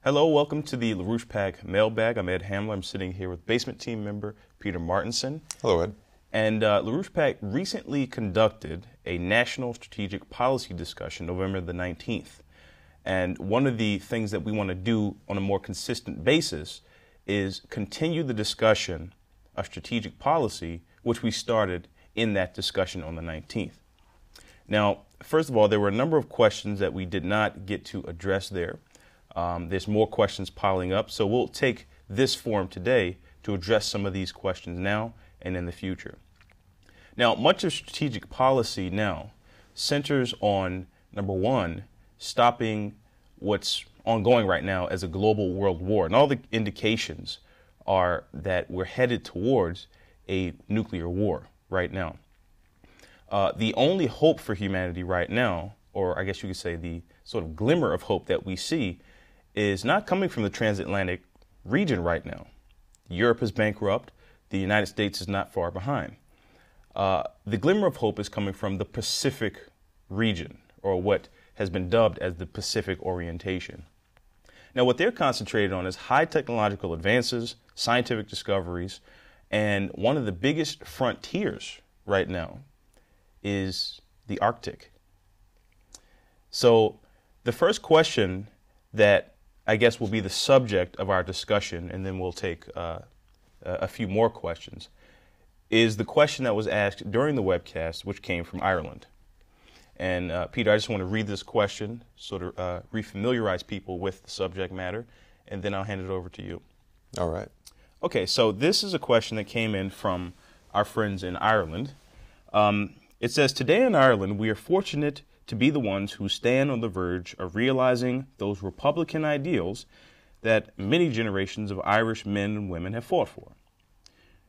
Hello, welcome to the LaRouchePAC mailbag. I'm Ed Hamler. I'm sitting here with basement team member Peter Martinson. Hello, Ed. And LaRouchePAC recently conducted a national strategic policy discussion November the 19th. And one of the things that we want to do on a more consistent basis is continue the discussion of strategic policy, which we started in that discussion on the 19th. Now, first of all, there were a number of questions that we did not get to address there. There's more questions piling up, so we'll take this forum today to address some of these questions now and in the future. Now, much of strategic policy now centers on, number one, stopping what's ongoing right now as a global world war. And all the indications are that we're headed towards a nuclear war right now. The only hope for humanity right now, or I guess you could say the sort of glimmer of hope that we see, is not coming from the transatlantic region right now. Europe is bankrupt. The United States is not far behind. The glimmer of hope is coming from the Pacific region, or what has been dubbed as the Pacific orientation. Now, what they're concentrated on is high technological advances, scientific discoveries, and one of the biggest frontiers right now is the Arctic. So the first question that I guess will be the subject of our discussion, and then we'll take a few more questions, is the question that was asked during the webcast, which came from Ireland. And Peter, I just want to read this question, sort of refamiliarize people with the subject matter, and then I'll hand it over to you. All right. Okay, so this is a question that came in from our friends in Ireland. It says, today in Ireland, we are fortunate to be the ones who stand on the verge of realizing those Republican ideals that many generations of Irish men and women have fought for.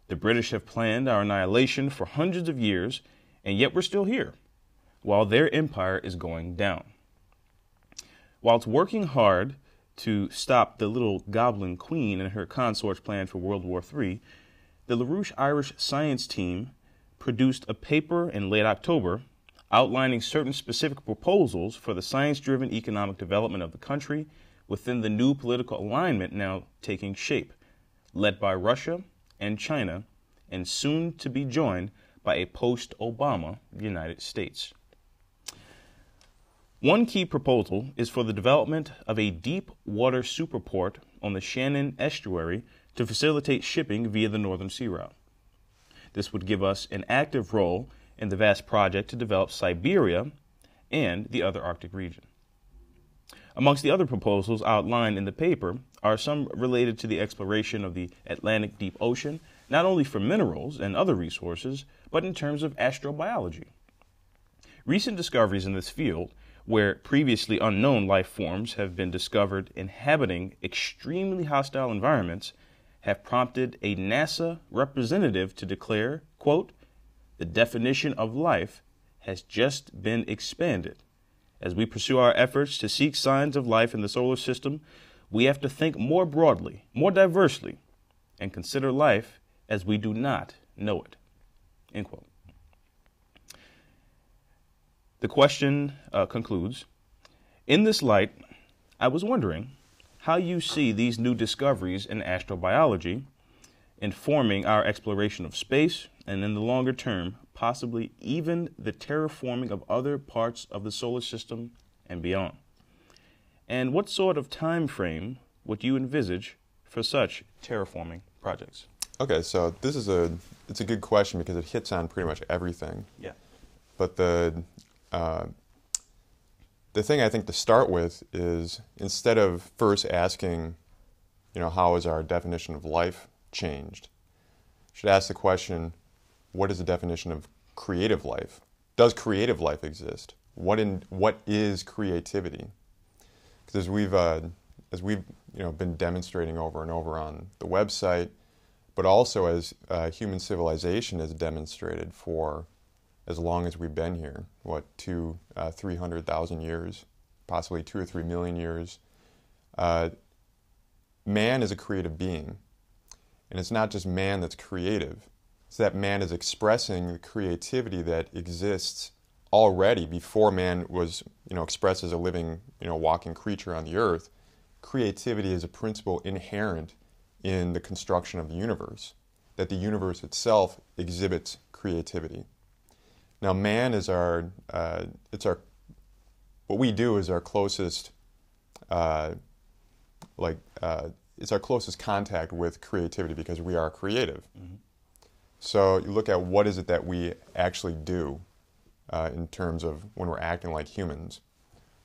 The British have planned our annihilation for hundreds of years, and yet we're still here, while their empire is going down. Whilst working hard to stop the little goblin queen and her consort's plan for World War III, the LaRouche Irish science team produced a paper in late October outlining certain specific proposals for the science-driven economic development of the country within the new political alignment now taking shape, led by Russia and China, and soon to be joined by a post-Obama United States. One key proposal is for the development of a deep water superport on the Shannon estuary to facilitate shipping via the Northern Sea Route. This would give us an active role in the vast project to develop Siberia and the other Arctic region. Amongst the other proposals outlined in the paper are some related to the exploration of the Atlantic deep ocean, not only for minerals and other resources, but in terms of astrobiology. Recent discoveries in this field, where previously unknown life forms have been discovered inhabiting extremely hostile environments, have prompted a NASA representative to declare, quote, "The definition of life has just been expanded. As we pursue our efforts to seek signs of life in the solar system, we have to think more broadly, more diversely, and consider life as we do not know it." End quote. The question concludes, in this light, I was wondering how you see these new discoveries in astrobiology informing our exploration of space, and in the longer term, possibly even the terraforming of other parts of the solar system and beyond. And what sort of time frame would you envisage for such terraforming projects? Okay, so this is it's a good question because it hits on pretty much everything. Yeah. But the thing I think to start with is, instead of first asking, how has our definition of life changed, you should ask the question, what is the definition of creative life? Does creative life exist? What is creativity? Because as we've been demonstrating over and over on the website, but also as human civilization has demonstrated for as long as we've been here, 300,000 years, possibly 2 or 3 million years, man is a creative being. And it's not just man that's creative. It's that man is expressing the creativity that exists already before man was, expressed as a living, walking creature on the earth. creativity is a principle inherent in the construction of the universe, that the universe itself exhibits creativity. Now, man is what we do is our closest, it's our closest contact with creativity because we are creative. Mm-hmm. So you look at what is it that we actually do in terms of when we're acting like humans.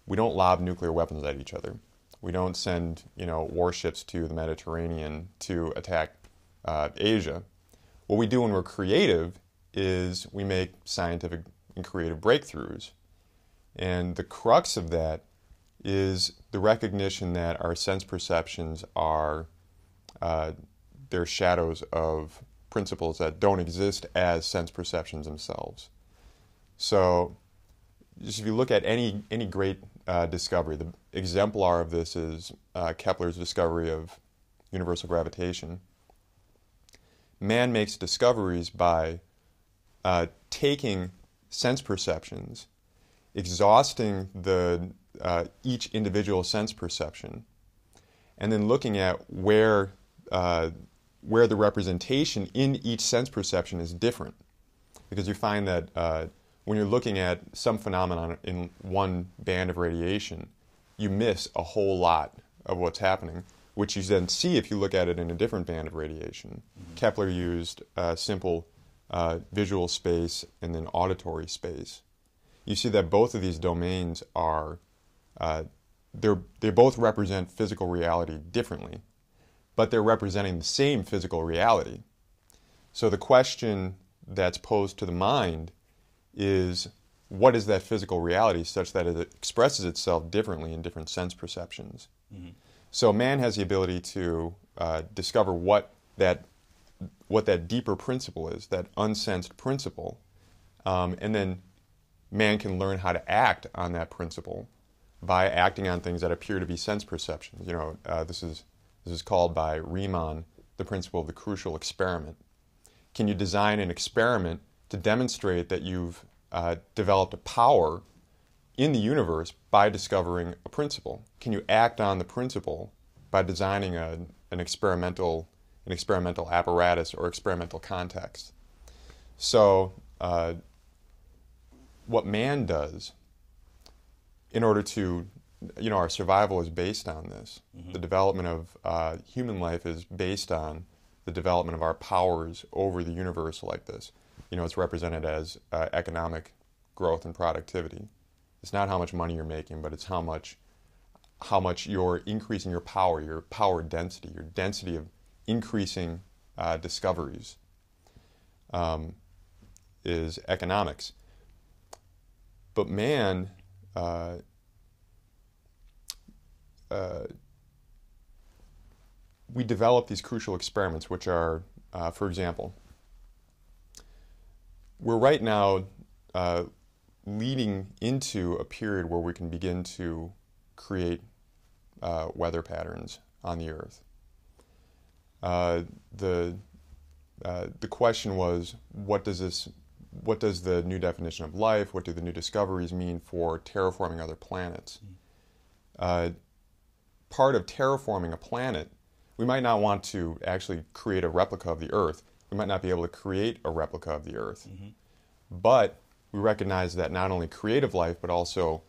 We don't lob nuclear weapons at each other. We don't send, warships to the Mediterranean to attack Asia. What we do when we're creative is we make scientific and creative breakthroughs. And the crux of that is the recognition that our sense perceptions are they're shadows of principles that don't exist as sense perceptions themselves. So just if you look at any great discovery, the exemplar of this is Kepler's discovery of universal gravitation. Man makes discoveries by taking sense perceptions, exhausting each individual sense perception, and then looking at where the representation in each sense perception is different. Because you find that when you're looking at some phenomenon in one band of radiation, you miss a whole lot of what's happening, which you then see if you look at it in a different band of radiation. Mm-hmm. Kepler used simple visual space and then auditory space. You see that both of these domains are, they both represent physical reality differently, but they're representing the same physical reality. So the question that's posed to the mind is, what is that physical reality such that it expresses itself differently in different sense perceptions? Mm-hmm. So man has the ability to discover what that deeper principle is, that unsensed principle, and then man can learn how to act on that principle by acting on things that appear to be sense perceptions. This is called by Riemann the principle of the crucial experiment. Can you design an experiment to demonstrate that you've developed a power in the universe by discovering a principle? Can you act on the principle by designing an experimental apparatus or experimental context? So what man does in order to, our survival is based on this. Mm-hmm. The development of human life is based on the development of our powers over the universe like this. It's represented as economic growth and productivity. It's not how much money you're making, but it's how much you're increasing your power density, your density of increasing discoveries is economics. But man, we develop these crucial experiments, which are, for example, we're right now leading into a period where we can begin to create weather patterns on the Earth. The question was, what does the new definition of life, what do the new discoveries mean for terraforming other planets? Part of terraforming a planet, we might not want to actually create a replica of the Earth. We might not be able to create a replica of the Earth. Mm-hmm. But we recognize that not only creative life, but also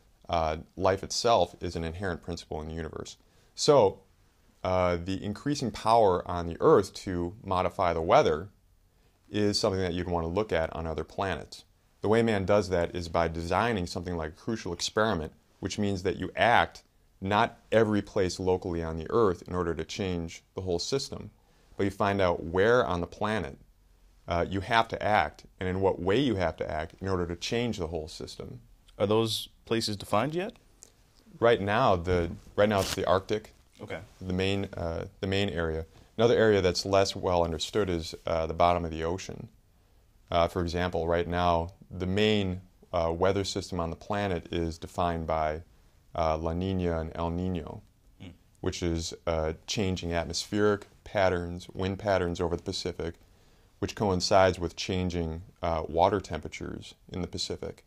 life itself is an inherent principle in the universe. So the increasing power on the Earth to modify the weather is something that you'd want to look at on other planets. The way man does that is by designing something like a crucial experiment, which means that you act not every place locally on the Earth in order to change the whole system, but you find out where on the planet you have to act and in what way you have to act in order to change the whole system. Are those places defined yet? Right now it's the Arctic. Okay. The main area. Another area that's less well understood is the bottom of the ocean. For example, right now the main weather system on the planet is defined by La Nina and El Nino, which is changing atmospheric patterns, wind patterns over the Pacific, which coincides with changing water temperatures in the Pacific.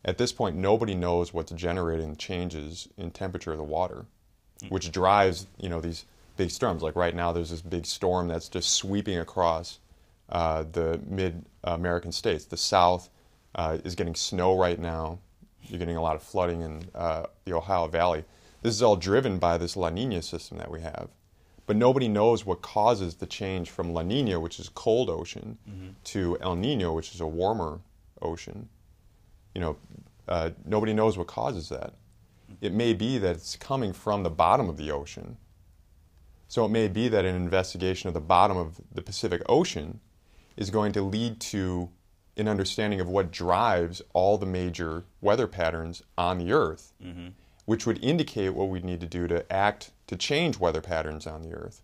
At this point, nobody knows what's generating changes in temperature of the water. which drives, these big storms. Like right now, there's this big storm that's just sweeping across the mid-American states. The South is getting snow right now. You're getting a lot of flooding in the Ohio Valley. This is all driven by this La Nina system that we have. But nobody knows what causes the change from La Nina, which is a cold ocean, to El Nino, which is a warmer ocean. Nobody knows what causes that. It may be that it's coming from the bottom of the ocean. So it may be that an investigation of the bottom of the Pacific Ocean is going to lead to an understanding of what drives all the major weather patterns on the Earth, which would indicate what we need to do to act to change weather patterns on the Earth.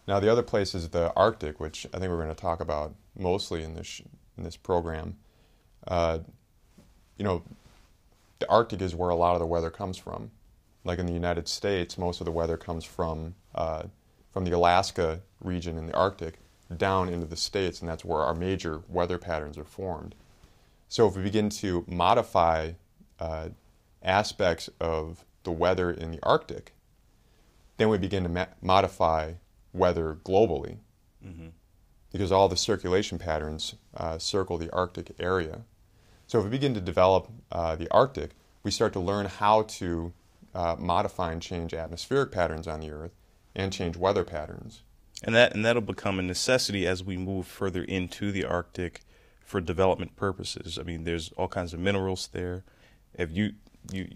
Now, the other place is the Arctic, which I think we're going to talk about mostly in this program. The Arctic is where a lot of the weather comes from. Like in the United States, most of the weather comes from the Alaska region in the Arctic down into the States, and that's where our major weather patterns are formed. So if we begin to modify aspects of the weather in the Arctic, then we begin to modify weather globally, because all the circulation patterns circle the Arctic area. So if we begin to develop the Arctic, we start to learn how to modify and change atmospheric patterns on the Earth and change weather patterns. And that'll become a necessity as we move further into the Arctic for development purposes. I mean, there's all kinds of minerals there. If you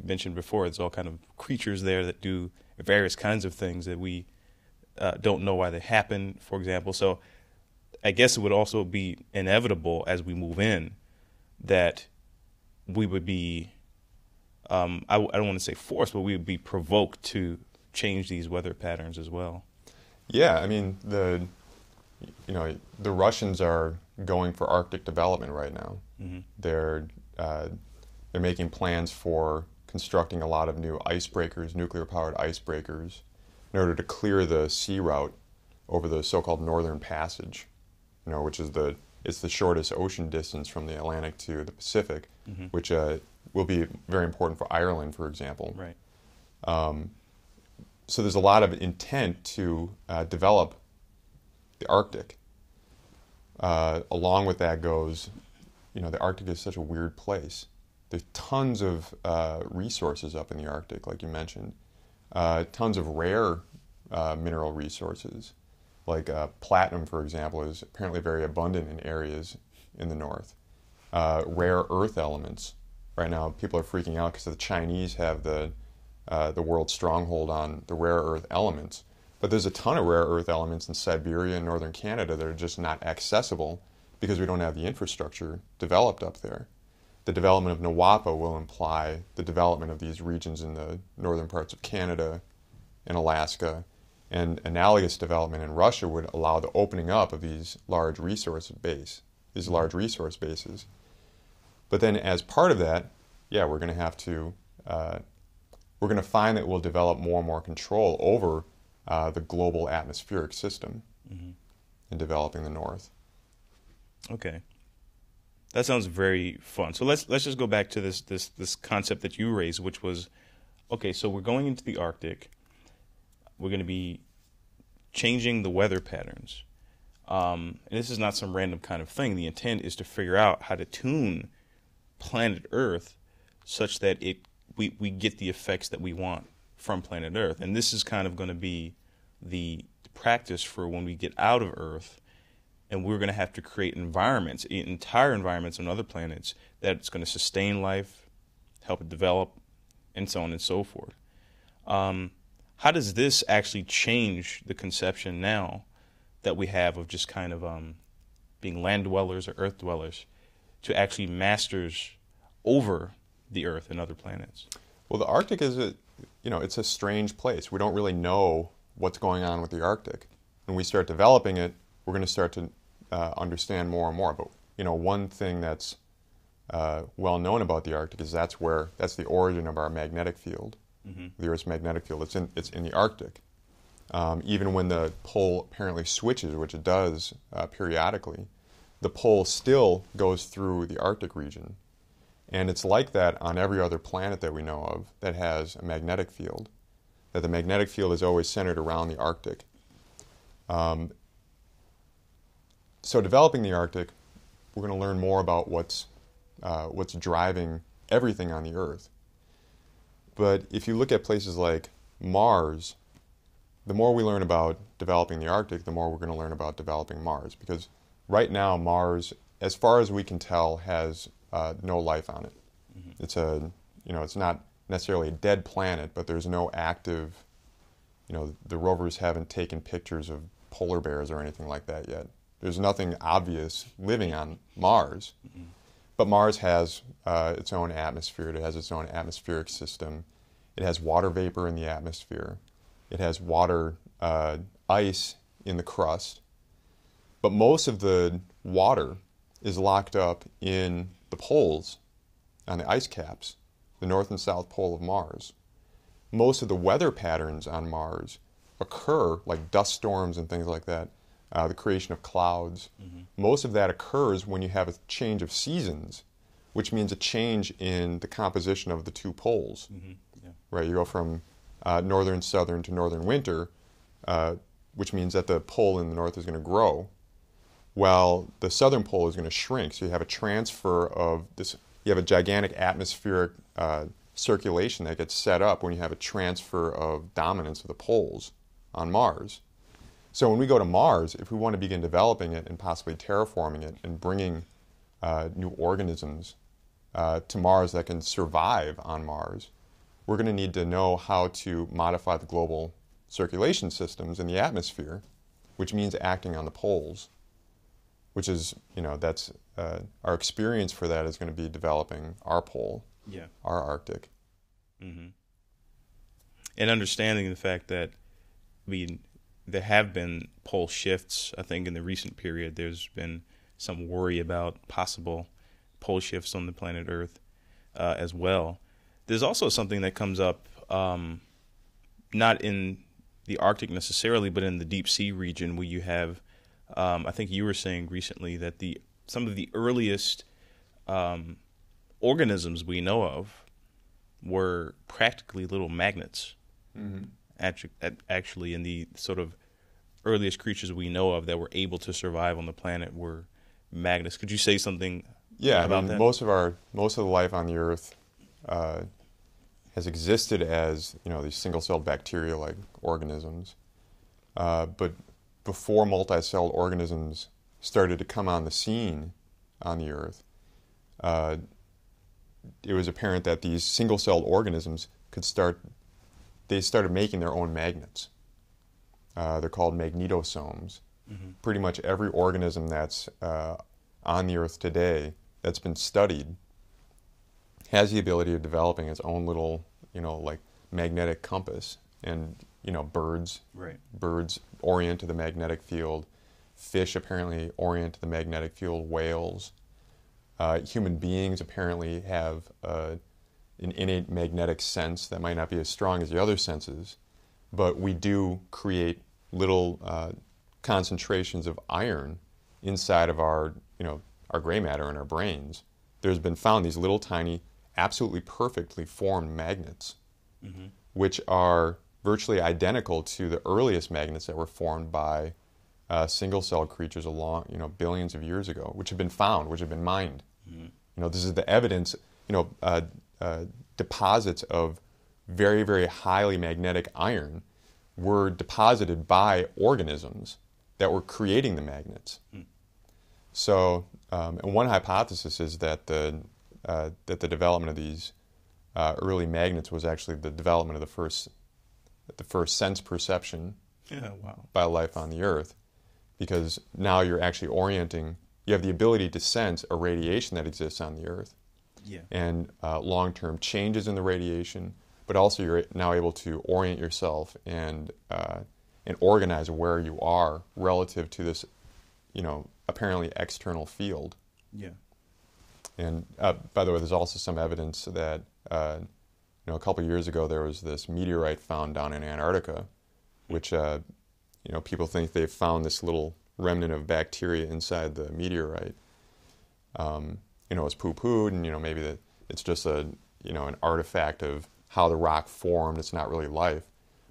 mentioned before, there's all kinds of creatures there that do various kinds of things that we don't know why they happen, for example. So I guess it would also be inevitable as we move in that we would be, I don't want to say forced, but we would be provoked to change these weather patterns as well. Yeah, I mean, the Russians are going for Arctic development right now. They're making plans for constructing a lot of new icebreakers, nuclear-powered icebreakers, in order to clear the sea route over the so-called Northern Passage, which is it's the shortest ocean distance from the Atlantic to the Pacific, which will be very important for Ireland, for example. Right. So there's a lot of intent to develop the Arctic. Along with that goes, the Arctic is such a weird place. There's tons of resources up in the Arctic, like you mentioned. Tons of rare mineral resources. Like platinum, for example, is apparently very abundant in areas in the north. Rare earth elements. Right now, people are freaking out because the Chinese have the world's stronghold on the rare earth elements. But there's a ton of rare earth elements in Siberia and northern Canada that are just not accessible because we don't have the infrastructure developed up there. The development of Nawapa will imply the development of these regions in the northern parts of Canada and Alaska. And analogous development in Russia would allow the opening up of these large resource bases. But then as part of that, we're going to have to, we're going to find that we'll develop more and more control over the global atmospheric system in developing the North. Okay. That sounds very fun. So let's just go back to this concept that you raised, which was, okay, so we're going into the Arctic. We're going to be changing the weather patterns. And this is not some random kind of thing. The intent is to figure out how to tune planet Earth such that we get the effects that we want from planet Earth. And this is kind of going to be the practice for when we get out of Earth, and we're going to have to create environments, entire environments on other planets that's going to sustain life, help it develop, and so on and so forth. How does this actually change the conception now that we have of just kind of being land dwellers or Earth dwellers to actually masters over the Earth and other planets? Well, the Arctic is it's a strange place. We don't really know what's going on with the Arctic. When we start developing it, we're going to start to understand more and more. But one thing that's well known about the Arctic is that's the origin of our magnetic field. The Earth's magnetic field. It's in the Arctic. Even when the pole apparently switches, which it does periodically, the pole still goes through the Arctic region. And it's like that on every other planet that we know of that has a magnetic field. that the magnetic field is always centered around the Arctic. So developing the Arctic, we're going to learn more about what's driving everything on the Earth. But if you look at places like Mars, the more we learn about developing the Arctic, the more we're going to learn about developing Mars. Because right now, Mars, as far as we can tell, has no life on it. Mm-hmm. It's not necessarily a dead planet, but there's no active, the rovers haven't taken pictures of polar bears or anything like that yet. There's nothing obvious living on Mars. Mm-hmm. But Mars has its own atmosphere. It has its own atmospheric system. It has water vapor in the atmosphere. It has water, ice in the crust. But most of the water is locked up in the poles on the ice caps, the north and south pole of Mars. Most of the weather patterns on Mars occur, like dust storms and things like that, the creation of clouds. Mm-hmm. Most of that occurs when you have a change of seasons, which means a change in the composition of the two poles. Mm-hmm. Yeah. Right, you go from northern southern to northern winter, which means that the pole in the north is going to grow, while the southern pole is going to shrink. So you have a transfer of this. You have a gigantic atmospheric circulation that gets set up when you have a transfer of dominance of the poles on Mars. So when we go to Mars, if we want to begin developing it and possibly terraforming it and bringing new organisms to Mars that can survive on Mars, we're going to need to know how to modify the global circulation systems in the atmosphere, which means acting on the poles, which is, that's our experience for that is going to be developing our pole, our Arctic. Mm-hmm. And understanding the fact that, there have been pole shifts. I think in the recent period there's been some worry about possible pole shifts on the planet Earth as well. There's also something that comes up, not in the Arctic necessarily, but in the deep sea region where you have, I think you were saying recently that some of the earliest organisms we know of were practically little magnets. Mm-hmm. Actually, in the sort of earliest creatures we know of that were able to survive on the planet were magnets. Could you say something about that? Most of the life on the Earth has existed as these single-celled bacteria-like organisms, but before multi-celled organisms started to come on the scene on the Earth, it was apparent that these single-celled organisms they started making their own magnets. They're called magnetosomes. Mm-hmm. Pretty much every organism that's on the Earth today that's been studied has the ability of developing its own little, like magnetic compass. And, birds orient to the magnetic field. Fish apparently orient to the magnetic field. Whales. Human beings apparently have an innate magnetic sense that might not be as strong as the other senses, but we do create little concentrations of iron inside of our gray matter in our brains. There's been found these little tiny, absolutely perfectly formed magnets, mm-hmm. which are virtually identical to the earliest magnets that were formed by single-celled creatures billions of years ago, which have been found, which have been mined. Mm-hmm. This is the evidence, deposits of very, very highly magnetic iron were deposited by organisms that were creating the magnets. Mm. So, and one hypothesis is that the development of these early magnets was actually the development of the first sense perception by life on the Earth, because now you're actually you have the ability to sense a radiation that exists on the Earth. Yeah. And long-term changes in the radiation, but also you're now able to orient yourself and organize where you are relative to this, apparently external field. Yeah. And by the way, there's also some evidence that a couple of years ago there was this meteorite found down in Antarctica, which people think they've found this little remnant of bacteria inside the meteorite. It's poo-pooed, and maybe that it's just an artifact of how the rock formed. It's not really life,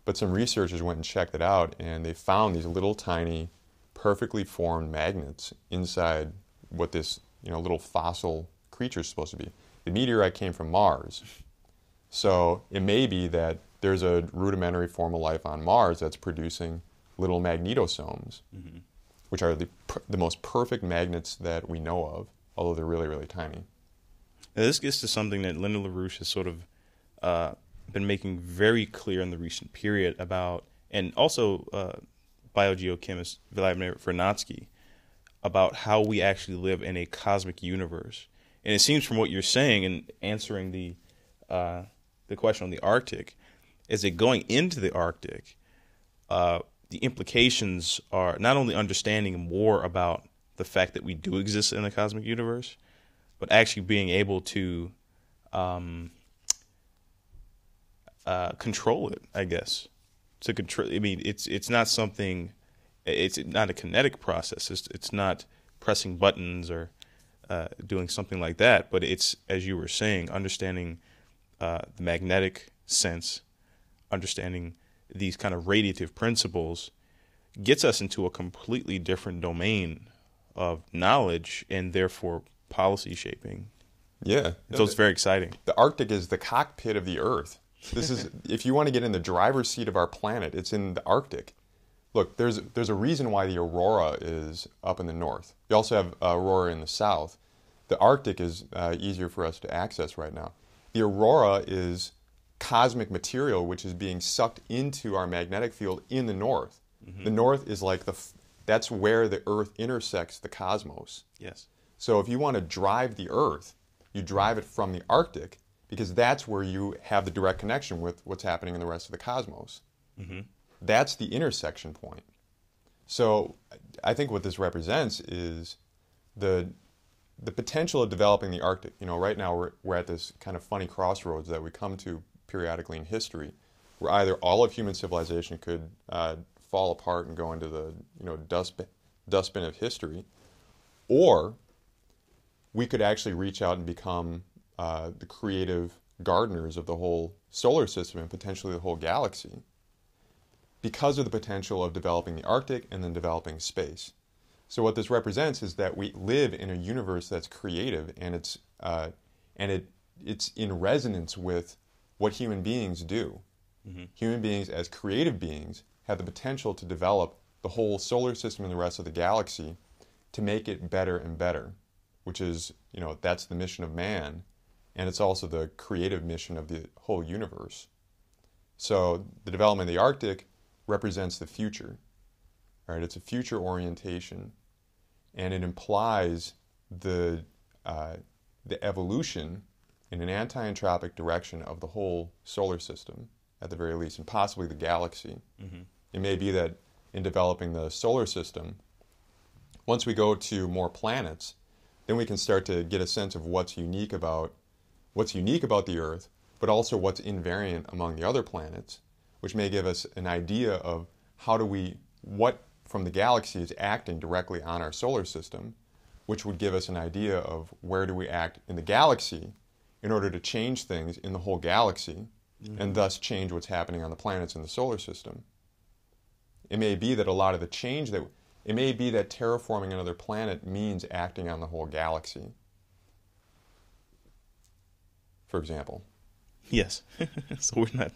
But some researchers went and checked it out, and they found these little tiny, perfectly formed magnets inside what this little fossil creature is supposed to be. The meteorite came from Mars. So it may be that there's a rudimentary form of life on Mars that's producing little magnetosomes, which are the most perfect magnets that we know of, although they're really, really tiny. Now, this gets to something that Linda LaRouche has sort of been making very clear in the recent period about, and also biogeochemist Vladimir Vernadsky, about how we actually live in a cosmic universe. And it seems from what you're saying and answering the question on the Arctic, is that going into the Arctic, the implications are not only understanding more about the fact that we do exist in a cosmic universe, but actually being able to control it, I guess. To control, I mean, it's not something. It's not a kinetic process. It's not pressing buttons or doing something like that. But it's, as you were saying, understanding the magnetic sense, understanding these kind of radiative principles, gets us into a completely different domain of knowledge and therefore policy shaping. Yeah. So it's very exciting. The Arctic is the cockpit of the Earth. This is, if you want to get in the driver's seat of our planet, it's in the Arctic. Look, there's a reason why the aurora is up in the north. You also have aurora in the south. The Arctic is easier for us to access right now. The aurora is cosmic material which is being sucked into our magnetic field in the north. The north is like that's where the Earth intersects the cosmos. Yes. So if you want to drive the Earth, you drive it from the Arctic, because that's where you have the direct connection with what's happening in the rest of the cosmos. That's the intersection point. So I think what this represents is the potential of developing the Arctic. Right now we're at this kind of funny crossroads that we come to periodically in history, where either all of human civilization could fall apart and go into the dustbin of history, or we could actually reach out and become the creative gardeners of the whole solar system and potentially the whole galaxy, because of the potential of developing the Arctic and then developing space. So what this represents is that we live in a universe that's creative, and it's in resonance with what human beings do. Human beings, as creative beings, have the potential to develop the whole solar system and the rest of the galaxy to make it better and better, which is, that's the mission of man, and it's also the creative mission of the whole universe. So the development of the Arctic represents the future, right? It's a future orientation, and it implies the evolution in an anti-entropic direction of the whole solar system, at the very least, and possibly the galaxy. It may be that in developing the solar system, once we go to more planets, then we can start to get a sense of what's unique about the Earth, but also what's invariant among the other planets, which may give us an idea of what from the galaxy is acting directly on our solar system, which would give us an idea of where do we act in the galaxy in order to change things in the whole galaxy, and thus change what's happening on the planets in the solar system. It may be that it may be that terraforming another planet means acting on the whole galaxy, for example. Yes. So we're not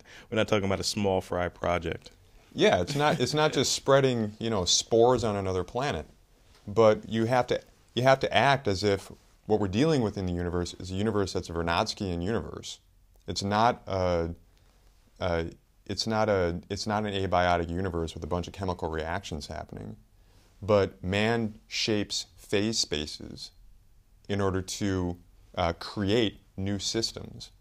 talking about a small fry project. Yeah, it's not just spreading, spores on another planet, but you have to act as if what we're dealing with in the universe is a universe that's a Vernadskian universe. It's not an abiotic universe with a bunch of chemical reactions happening, but man shapes phase spaces in order to create new systems.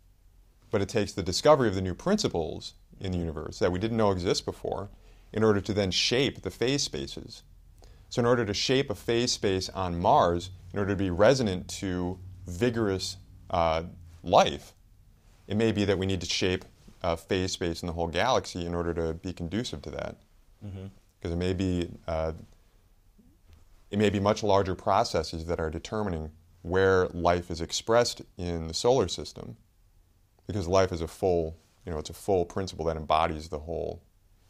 But it takes the discovery of the new principles in the universe that we didn't know exist before in order to then shape the phase spaces. So in order to shape a phase space on Mars, in order to be resonant to vigorous life, it may be that we need to shape a phase space in the whole galaxy in order to be conducive to that. Because it may be much larger processes that are determining where life is expressed in the solar system, because life is it's a full principle that embodies the whole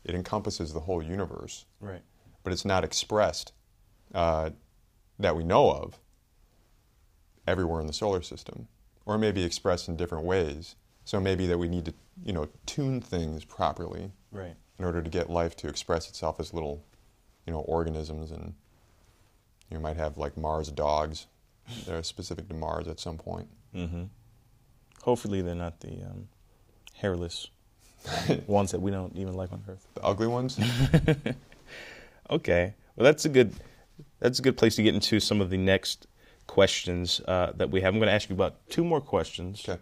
It encompasses the whole universe. Right. But it's not expressed that we know of everywhere in the solar system, or it may be expressed in different ways. So it may be that we need to, tune things properly, Right, in order to get life to express itself as little, organisms. And you might have like Mars dogs that are specific to Mars at some point. Mm-hmm. Hopefully they're not the hairless ones that we don't even like on Earth. The ugly ones? Okay. Well, that's a good place to get into some of the next questions that we have. I'm going to ask you about 2 more questions, Okay.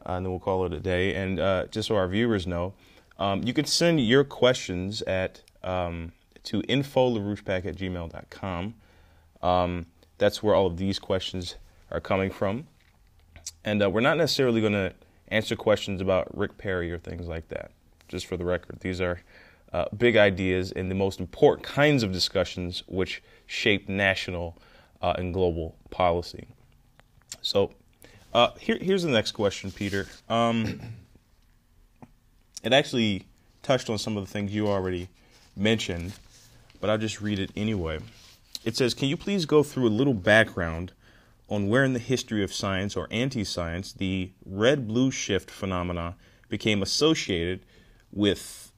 And then we'll call it a day. And just so our viewers know, you can send your questions to info.larouchepac@gmail.com. That's where all of these questions are coming from. And we're not necessarily going to answer questions about Rick Perry or things like that, just for the record. These are big ideas and the most important kinds of discussions which shape national and global policy. So here's the next question, Peter. It actually touched on some of the things you already mentioned, but I'll just read it anyway. It says, can you please go through a little background on where in the history of science or anti-science the red-blue shift phenomena became associated with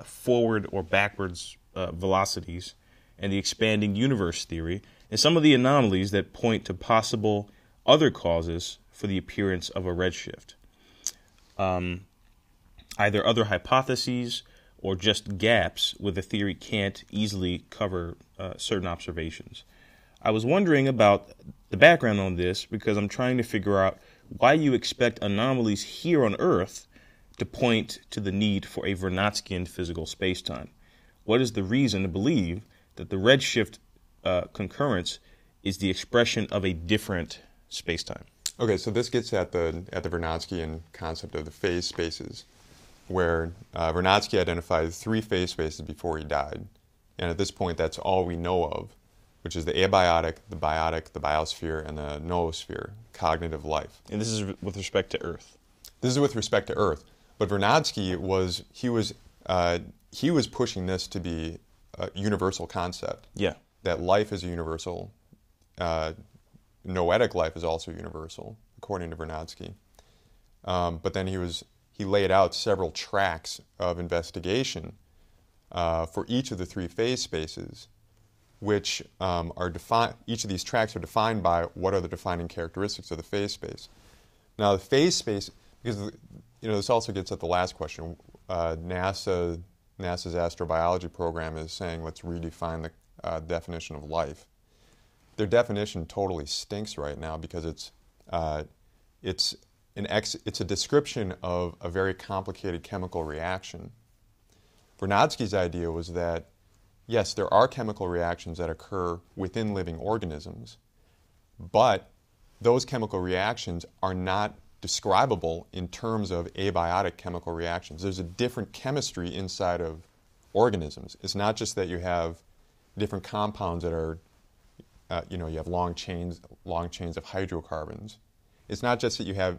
forward or backwards velocities and the expanding universe theory, and some of the anomalies that point to possible other causes for the appearance of a redshift. Either other hypotheses or just gaps where the theory can't easily cover certain observations. I was wondering about the background on this because I'm trying to figure out why you expect anomalies here on Earth to point to the need for a Vernadskian physical spacetime. What is the reason to believe that the redshift concurrence is the expression of a different spacetime? Okay, so this gets at the Vernadskian concept of the phase spaces, where Vernadsky identified 3 phase spaces before he died. And at this point, that's all we know of, which is the abiotic, the biosphere, and the noosphere, cognitive life. And this is with respect to Earth. This is with respect to Earth. But Vernadsky was pushing this to be a universal concept. Yeah. That life is a universal. Noetic life is also universal, according to Vernadsky. But then he laid out several tracks of investigation for each of the 3 phase spaces, which are defined. Each of these tracks are defined by what are the defining characteristics of the phase space. Now, the phase space, because this also gets at the last question. NASA's astrobiology program is saying let's redefine the definition of life. Their definition totally stinks right now because it's a description of a very complicated chemical reaction. Vernadsky's idea was that yes, there are chemical reactions that occur within living organisms, but those chemical reactions are not describable in terms of abiotic chemical reactions. There's a different chemistry inside of organisms. It's not just that you have different compounds that are, you have long chains of hydrocarbons. It's not just that you have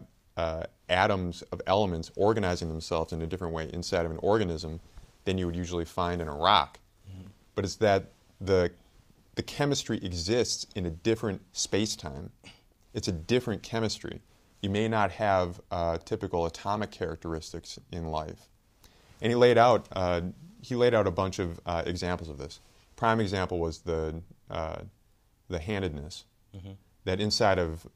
atoms of elements organizing themselves in a different way inside of an organism than you would usually find in a rock. Mm-hmm. But it's that the chemistry exists in a different space-time. It's a different chemistry. You may not have typical atomic characteristics in life. And he laid out a bunch of examples of this. Prime example was the handedness. Mm-hmm. That inside of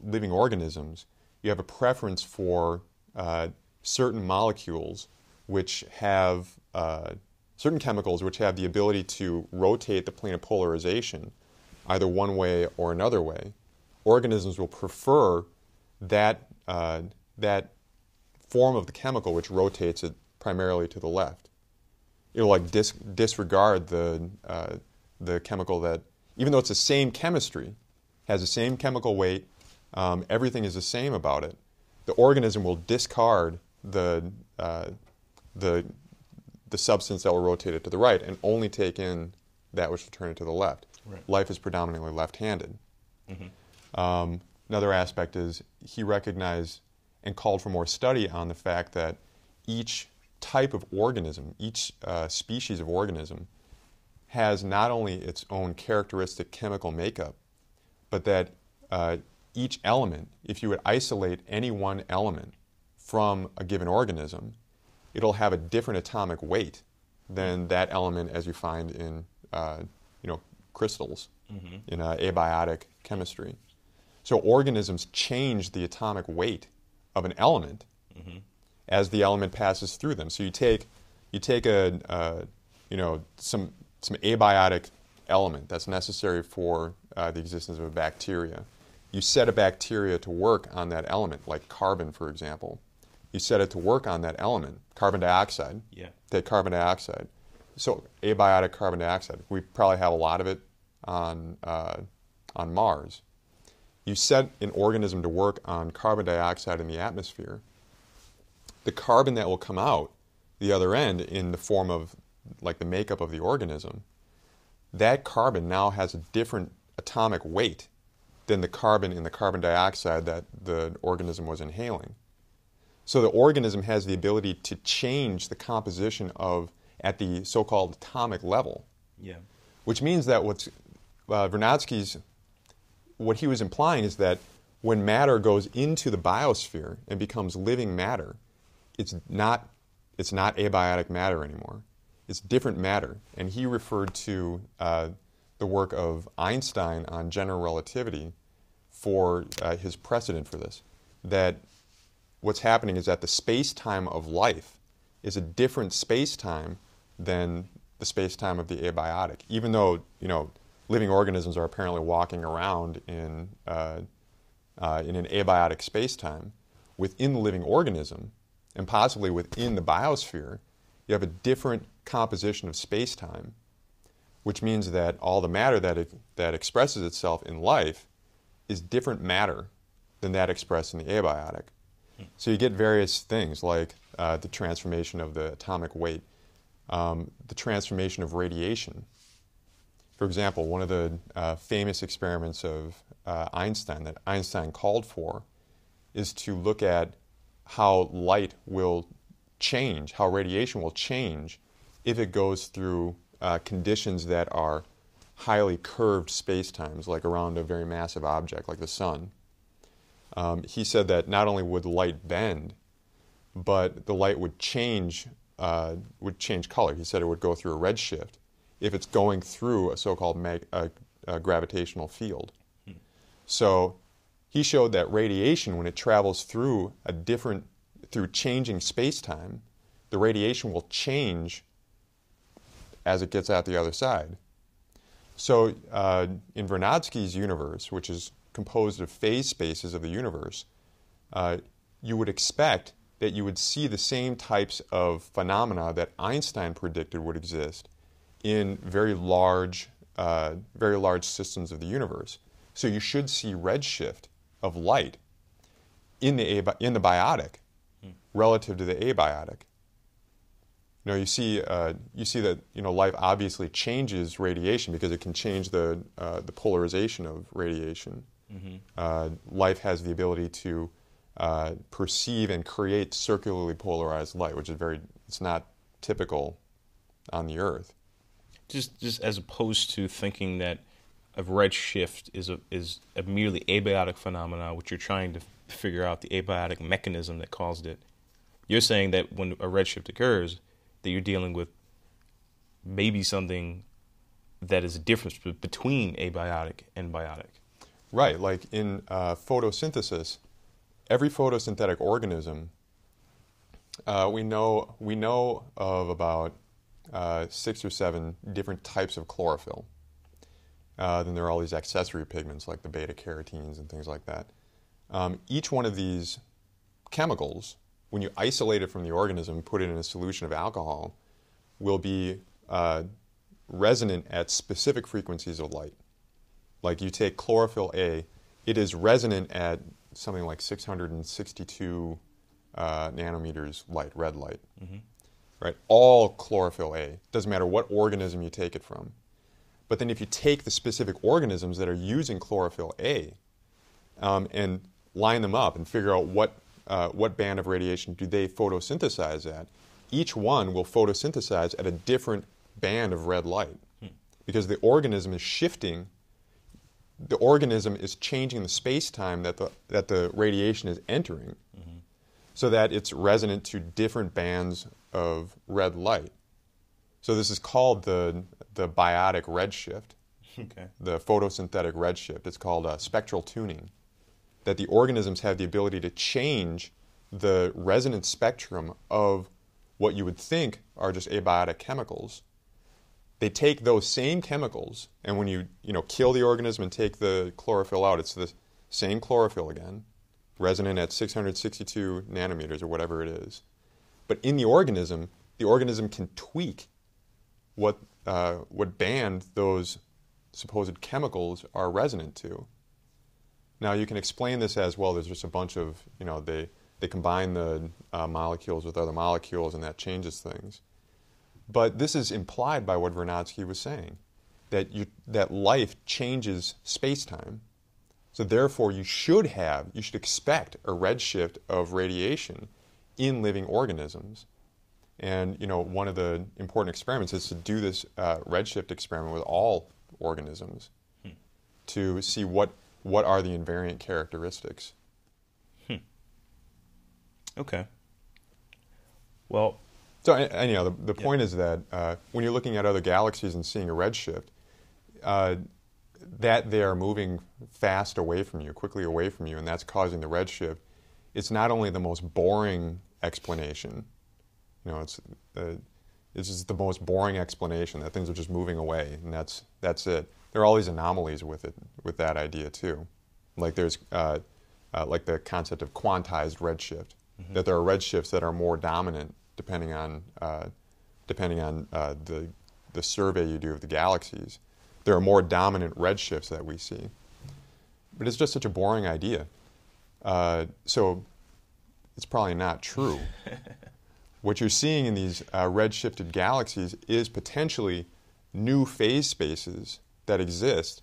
living organisms, you have a preference for certain molecules which have certain chemicals which have the ability to rotate the plane of polarization either one way or another way. Organisms will prefer that form of the chemical which rotates it primarily to the left. It'll like disregard the chemical that, even though it's the same chemistry, has the same chemical weight, everything is the same about it. The organism will discard the substance that will rotate it to the right and only take in that which will turn it to the left. Right. Life is predominantly left-handed. Mm-hmm. Another aspect is he recognized and called for more study on the fact that each type of organism, each species of organism, has not only its own characteristic chemical makeup, but that each element, if you would isolate any one element from a given organism, it'll have a different atomic weight than that element as you find in crystals, in abiotic chemistry. So organisms change the atomic weight of an element as the element passes through them. So you take some abiotic element that's necessary for the existence of a bacteria. You set a bacteria to work on that element, like carbon, for example. You set it to work on that element, carbon dioxide. Yeah. Take carbon dioxide. So abiotic carbon dioxide. We probably have a lot of it on Mars. You set an organism to work on carbon dioxide in the atmosphere. The carbon that will come out the other end in the form of like the makeup of the organism, that carbon now has a different atomic weight than the carbon in the carbon dioxide that the organism was inhaling. So the organism has the ability to change the composition at the so-called atomic level. Yeah. Which means that Vernadsky's, what he was implying is that when matter goes into the biosphere and becomes living matter, it's not abiotic matter anymore. It's different matter. And he referred to the work of Einstein on general relativity for his precedent for this. That what's happening is that the space-time of life is a different space-time than the space-time of the abiotic. Even though, living organisms are apparently walking around in an abiotic space-time, within the living organism, and possibly within the biosphere, you have a different composition of space-time, which means that all the matter that expresses itself in life is different matter than that expressed in the abiotic. So you get various things like the transformation of the atomic weight, the transformation of radiation. For example, one of the famous experiments of Einstein that Einstein called for is to look at how light will change, how radiation will change if it goes through conditions that are highly curved spacetimes, like around a very massive object like the sun. He said that not only would light bend, but the light would change color. He said it would go through a redshift if it's going through a so-called gravitational field. So he showed that radiation, when it travels through through changing space-time, the radiation will change as it gets out the other side. So in Vernadsky's universe, which is composed of phase spaces of the universe, you would expect that you would see the same types of phenomena that Einstein predicted would exist in very large systems of the universe. So you should see redshift of light in the biotic relative to the abiotic. You see that life obviously changes radiation because it can change the polarization of radiation. Life has the ability to perceive and create circularly polarized light, which is it's not typical on the Earth. Just as opposed to thinking that a redshift is a merely abiotic phenomena, which you're trying to figure out the abiotic mechanism that caused it. You're saying that when a redshift occurs, that you're dealing with maybe something that is a difference between abiotic and biotic. Right, like in photosynthesis, every photosynthetic organism, we know of about 6 or 7 different types of chlorophyll. Then there are all these accessory pigments like the beta-carotenes and things like that. Each one of these chemicals, when you isolate it from the organism, put it in a solution of alcohol, will be resonant at specific frequencies of light. Like you take chlorophyll A, it is resonant at something like 662 nanometers light, red light. Right? All chlorophyll A, doesn't matter what organism you take it from. But then if you take the specific organisms that are using chlorophyll A and line them up and figure out what what band of radiation do they photosynthesize at, each one will photosynthesize at a different band of red light because the organism is shifting. The organism is changing the space-time that the radiation is entering so that it's resonant to different bands of red light. So this is called the biotic redshift, the photosynthetic redshift. It's called spectral tuning, that the organisms have the ability to change the resonance spectrum of what you would think are just abiotic chemicals. They take those same chemicals, and when you kill the organism and take the chlorophyll out, it's the same chlorophyll again, resonant at 662 nanometers or whatever it is. But in the organism can tweak what band those supposed chemicals are resonant to. Now you can explain this as, well, there's just a bunch of, they combine the molecules with other molecules and that changes things. But this is implied by what Vernadsky was saying, that life changes space-time. So therefore you should expect a redshift of radiation in living organisms. And one of the important experiments is to do this redshift experiment with all organisms to see what are the invariant characteristics. Okay. Well, so anyhow, the point is that when you're looking at other galaxies and seeing a redshift, that they are moving fast away from you, quickly away from you, and that's causing the redshift. It's not only the most boring explanation. It's just the most boring explanation that things are just moving away, and that's it. There are all these anomalies with that idea too. Like there's like the concept of quantized redshift, that there are redshifts that are more dominant depending on the survey you do of the galaxies. There are more dominant redshifts that we see, but it's just such a boring idea. So it's probably not true. What you're seeing in these redshifted galaxies is potentially new phase spaces that exist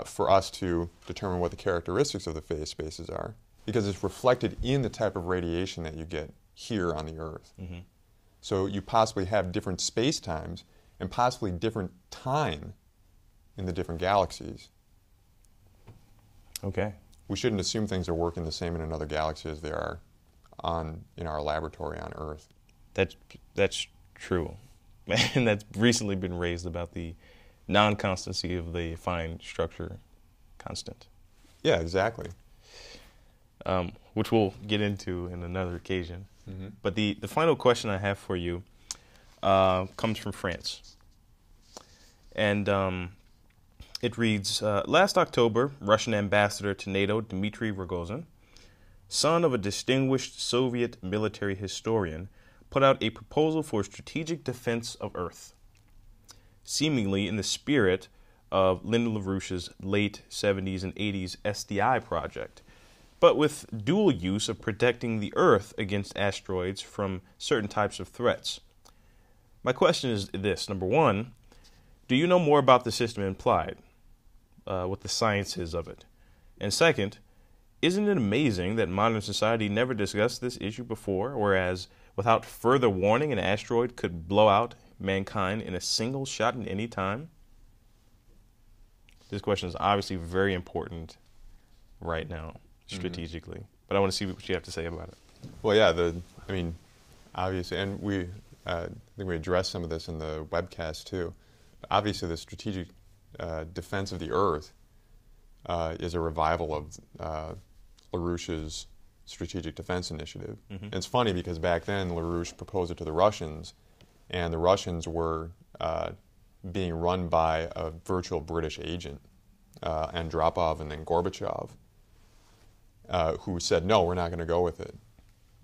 for us to determine what the characteristics of the phase spaces are, because it's reflected in the type of radiation that you get here on the Earth. So you possibly have different space-times and possibly different time in the different galaxies. Okay. We shouldn't assume things are working the same in another galaxy as they are in our laboratory on Earth. That's true. And that's recently been raised about the non-constancy of the fine structure constant. Yeah, exactly. Which we'll get into in another occasion. But the final question I have for you comes from France. And it reads, last October, Russian ambassador to NATO, Dmitry Rogozin, son of a distinguished Soviet military historian, put out a proposal for strategic defense of Earth, seemingly in the spirit of Lyndon LaRouche's late 70s and 80s SDI project, but with dual use of protecting the Earth against asteroids from certain types of threats. My question is this. Number one, do you know more about the system implied, what the science is of it? And second, isn't it amazing that modern society never discussed this issue before, whereas without further warning, an asteroid could blow out mankind in a single shot at any time? This question is obviously very important right now, strategically. But I want to see what you have to say about it. Well, yeah, obviously, and I think we addressed some of this in the webcast too. Obviously, the strategic defense of the Earth is a revival of LaRouche's Strategic Defense Initiative. And it's funny because back then LaRouche proposed it to the Russians, and the Russians were being run by a virtual British agent, Andropov and then Gorbachev, who said, no, we're not going to go with it.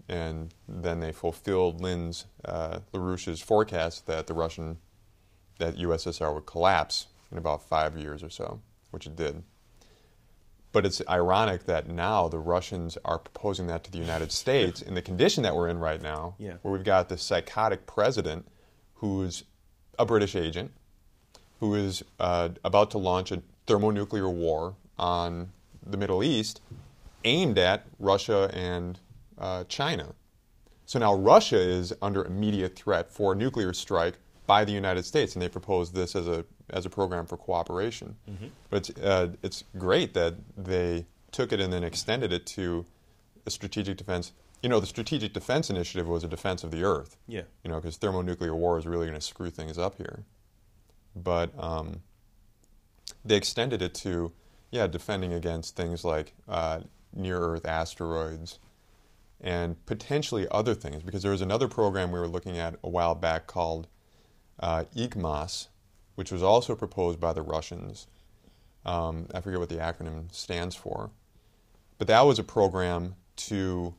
And then they fulfilled LaRouche's forecast that that USSR would collapse in about 5 years or so, which it did. But it's ironic that now the Russians are proposing that to the United States in the condition that we're in right now, where we've got this psychotic president who's a British agent, who is about to launch a thermonuclear war on the Middle East aimed at Russia and China. So now Russia is under immediate threat for a nuclear strike by the United States, and they proposed this as a program for cooperation. Mm-hmm. But it's great that they took it and then extended it to a strategic defense. You know, the Strategic Defense Initiative was a defense of the Earth. Yeah. You know, because thermonuclear war is really going to screw things up here. But they extended it to, defending against things like near-Earth asteroids and potentially other things. Because there was another program we were looking at a while back called IGMAS, which was also proposed by the Russians. I forget what the acronym stands for. But that was a program to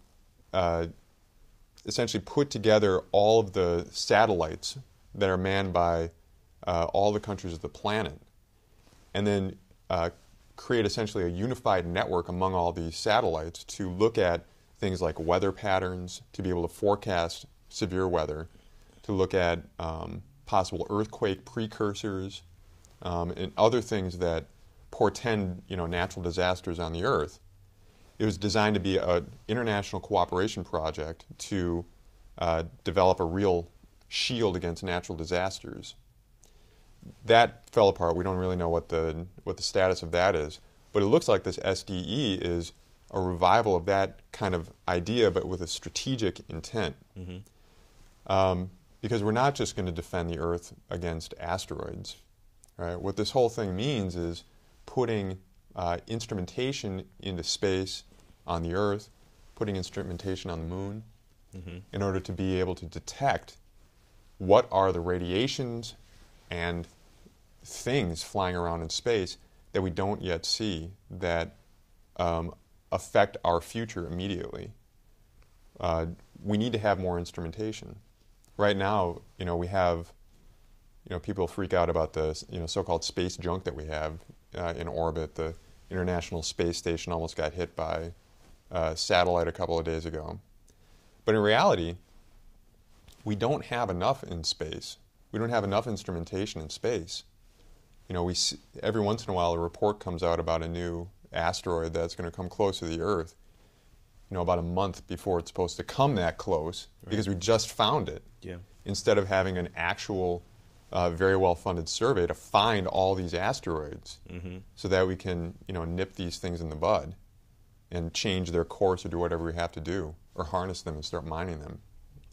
essentially put together all of the satellites that are manned by all the countries of the planet, and then create essentially a unified network among all these satellites to look at things like weather patterns, to be able to forecast severe weather, to look at possible earthquake precursors, and other things that portend, natural disasters on the Earth. It was designed to be an international cooperation project to develop a real shield against natural disasters. That fell apart. We don't really know what the status of that is. But it looks like this SDE is a revival of that kind of idea, but with a strategic intent. Mm-hmm. Because we're not just going to defend the Earth against asteroids. Right? What this whole thing means is putting instrumentation into space on the Earth, putting instrumentation on the Moon, mm-hmm. in order to be able to detect what are the radiations and things flying around in space that we don't yet see that affect our future immediately. We need to have more instrumentation. Right now, we have, people freak out about the, so-called space junk that we have in orbit. The International Space Station almost got hit by a satellite a couple of days ago. But in reality, we don't have enough in space. We don't have enough instrumentation in space. We see, every once in a while a report comes out about a new asteroid that's going to come close to the Earth, about a month before it's supposed to come that close, right, because we just found it. Yeah. Instead of having an actual very well-funded survey to find all these asteroids, mm-hmm. so that we can, nip these things in the bud and change their course or do whatever we have to do, or harness them and start mining them.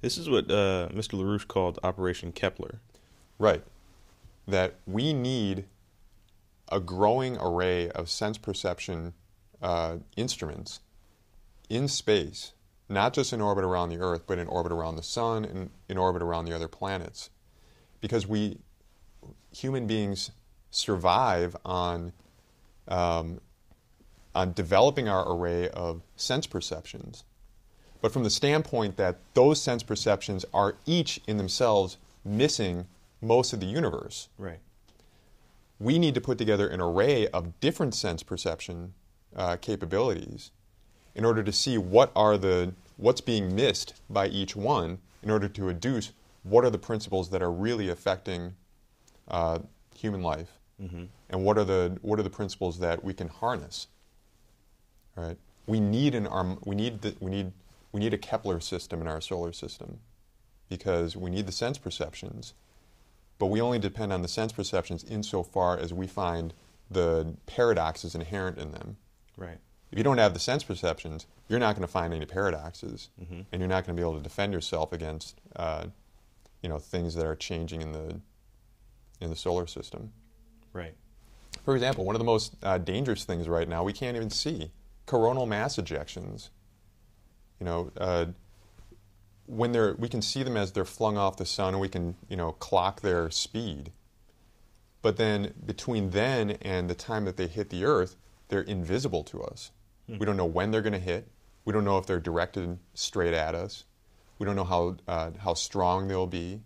This is what Mr. LaRouche called Operation Kepler. Right. That we need a growing array of sense perception instruments in space, not just in orbit around the Earth, but in orbit around the Sun and in orbit around the other planets. Because we, human beings, survive on developing our array of sense perceptions. But from the standpoint that those sense perceptions are each in themselves missing most of the universe. Right. We need to put together an array of different sense perception capabilities in order to see what's being missed by each one, in order to deduce what are the principles that are really affecting human life, mm-hmm. and what are the principles that we can harness. Right? We need a Kepler system in our solar system, because we need the sense perceptions, but we only depend on the sense perceptions insofar as we find the paradoxes inherent in them. Right. If you don't have the sense perceptions, you're not going to find any paradoxes, mm-hmm. and you're not going to be able to defend yourself against things that are changing in the solar system. Right. For example, one of the most dangerous things right now we can't even see: coronal mass ejections. We can see them as they're flung off the sun, and we can, clock their speed. But then between then and the time that they hit the Earth, they're invisible to us. Hmm. We don't know when they're going to hit. We don't know if they're directed straight at us. We don't know how strong they'll be.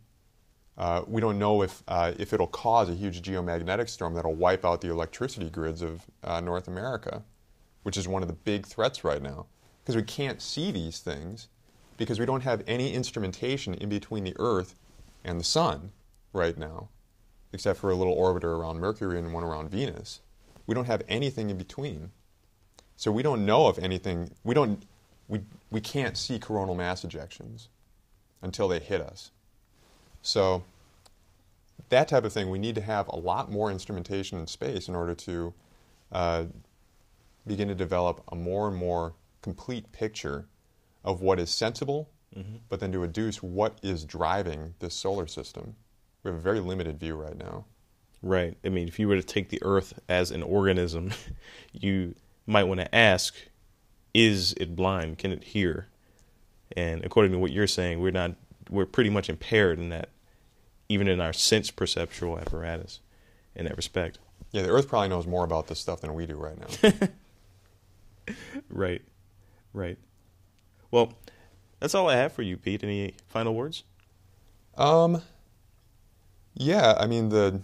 We don't know if it'll cause a huge geomagnetic storm that'll wipe out the electricity grids of North America, which is one of the big threats right now. Because we can't see these things, because we don't have any instrumentation in between the Earth and the Sun right now, except for a little orbiter around Mercury and one around Venus. We don't have anything in between. So we don't know if anything, we can't see coronal mass ejections until they hit us. So that type of thing, we need to have a lot more instrumentation in space in order to begin to develop a more and more complete picture of what is sensible, but then to deduce what is driving this solar system. We have a very limited view right now. Right. I mean, if you were to take the Earth as an organism, you might want to ask, is it blind? Can it hear? And according to what you're saying, we're pretty much impaired in that, even in our sense perceptual apparatus in that respect. Yeah, the Earth probably knows more about this stuff than we do right now. Right. Well, that's all I have for you, Pete. Any final words? Yeah, I mean, so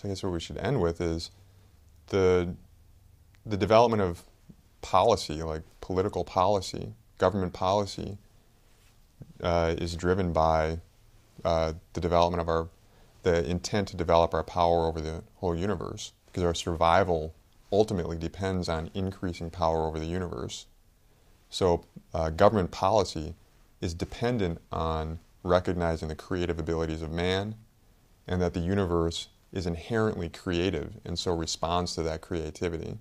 I guess what we should end with is the development of policy, like political policy, government policy, is driven by the development of the intent to develop our power over the whole universe, because our survival ultimately depends on increasing power over the universe. So government policy is dependent on recognizing the creative abilities of man, and that the universe is inherently creative and so responds to that creativity.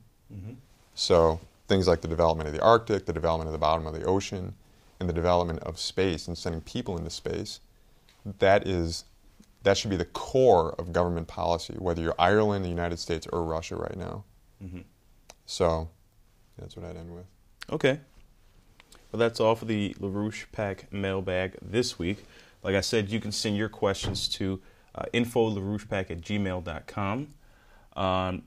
So things like the development of the Arctic, the development of the bottom of the ocean, and the development of space and sending people into space, that should be the core of government policy, whether you're Ireland, the United States, or Russia right now. So that's what I'd end with. Okay. Well, that's all for the LaRouchePAC mailbag this week. Like I said, you can send your questions to info.larouchepac@gmail.com,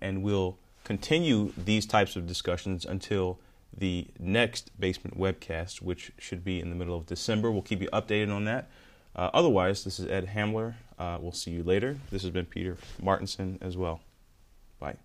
and we'll continue these types of discussions until the next Basement webcast, which should be in the middle of December. We'll keep you updated on that. Otherwise, this is Ed Hamler. We'll see you later. This has been Peter Martinson as well. Bye.